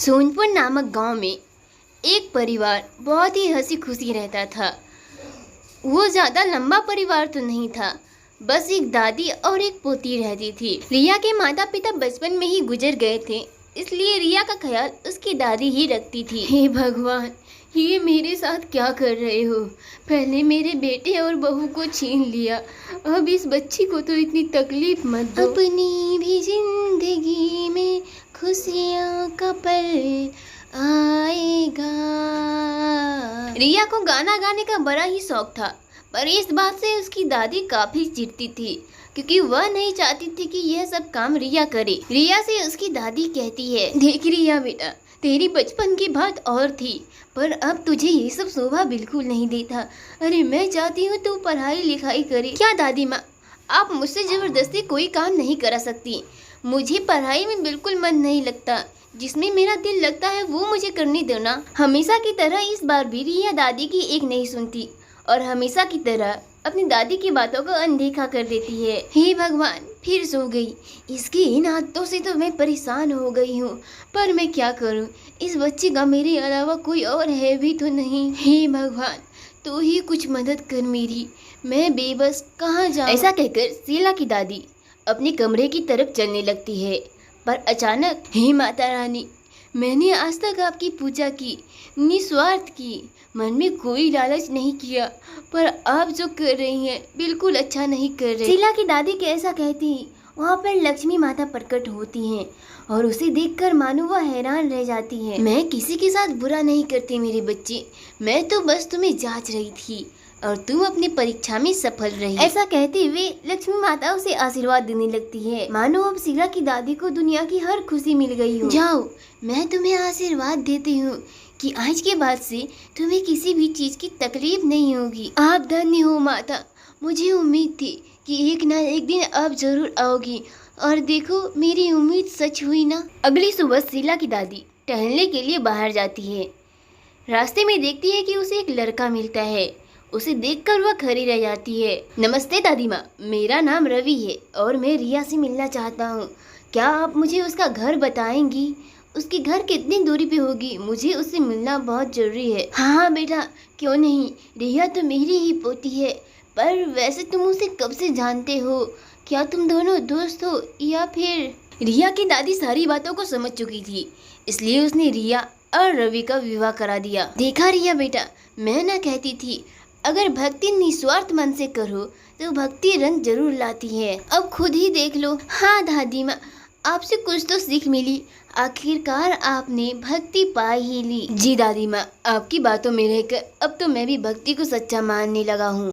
सोनपुर नामक गांव में एक परिवार बहुत ही हंसी खुशी रहता था। वो ज्यादा लंबा परिवार तो नहीं था, बस एक दादी और एक पोती रहती थी। रिया के माता पिता बचपन में ही गुजर गए थे, इसलिए रिया का ख्याल उसकी दादी ही रखती थी। हे भगवान, ये मेरे साथ क्या कर रहे हो? पहले मेरे बेटे और बहू को छीन लिया, अब इस बच्ची को तो इतनी तकलीफ मत दो। अपनी भी जिंदगी में खुशियाँ का पल आएगा। रिया को गाना गाने का बड़ा ही शौक था, पर इस बात से उसकी दादी काफी चिढ़ती थी, क्योंकि वह नहीं चाहती थी कि यह सब काम रिया करे। रिया से उसकी दादी कहती है, देख रिया बेटा, तेरी बचपन की बात और थी, पर अब तुझे ये सब शोभा बिल्कुल नहीं देता। अरे मैं चाहती हूँ तू पढ़ाई लिखाई करे। क्या दादी माँ, आप मुझसे जबरदस्ती कोई काम नहीं करा सकती। मुझे पढ़ाई में बिल्कुल मन नहीं लगता, जिसमें मेरा दिल लगता है वो मुझे करने दो ना। हमेशा की तरह इस बार भी रिया दादी की एक नहीं सुनती और हमेशा की तरह अपनी दादी की बातों को अनदेखा कर देती है। हे भगवान, फिर सो गई। इसकी इन आदतों से तो मैं परेशान हो गई हूँ, पर मैं क्या करूँ? इस बच्ची का मेरे अलावा कोई और है भी तो नहीं। हे भगवान, तू ही कुछ मदद कर मेरी, मैं बेबस कहाँ जाऊँ? ऐसा कहकर शीला की दादी अपने कमरे की तरफ चलने लगती है, पर अचानक, हे माता रानी, मैंने आज तक आपकी पूजा की, निस्वार्थ की, मन में कोई लालच नहीं किया, पर आप जो कर रही हैं बिल्कुल अच्छा नहीं कर रही। शीला की दादी कैसा कहती, वहाँ पर लक्ष्मी माता प्रकट होती हैं और उसे देखकर मानो वह हैरान रह जाती है। मैं किसी के साथ बुरा नहीं करती मेरे बच्चे, मैं तो बस तुम्हें जांच रही थी और तुम अपनी परीक्षा में सफल रही। ऐसा कहते हुए लक्ष्मी माता उसे आशीर्वाद देने लगती है, मानो अब शीला की दादी को दुनिया की हर खुशी मिल गई हो। जाओ, मैं तुम्हें आशीर्वाद देती हूँ कि आज के बाद से तुम्हें किसी भी चीज की तकलीफ नहीं होगी। आप धन्य हो माता, मुझे उम्मीद थी कि एक ना एक दिन आप जरूर आओगी, और देखो मेरी उम्मीद सच हुई ना। अगली सुबह शीला की दादी टहलने के लिए बाहर जाती है। रास्ते में देखती है कि उसे एक लड़का मिलता है। उसे देखकर वह खड़ी रह जाती है। नमस्ते दादी माँ, मेरा नाम रवि है और मैं रिया से मिलना चाहता हूँ। क्या आप मुझे उसका घर बताएंगी? उसकी घर कितनी दूरी पे होगी? मुझे उससे मिलना बहुत जरूरी है। हाँ बेटा, क्यों नहीं, रिया तो मेरी ही पोती है। पर वैसे तुम उसे कब से जानते हो? क्या तुम दोनों दोस्त हो या फिर? रिया की दादी सारी बातों को समझ चुकी थी, इसलिए उसने रिया और रवि का विवाह करा दिया। देखा रिया बेटा, मैं ना कहती थी, अगर भक्ति निस्वार्थ मन से करो तो भक्ति रंग जरूर लाती है। अब खुद ही देख लो। हाँ दादी माँ, आपसे कुछ तो सीख मिली, आखिरकार आपने भक्ति पा ही ली। जी दादी माँ, आपकी बातों में रहकर अब तो मैं भी भक्ति को सच्चा मानने लगा हूँ।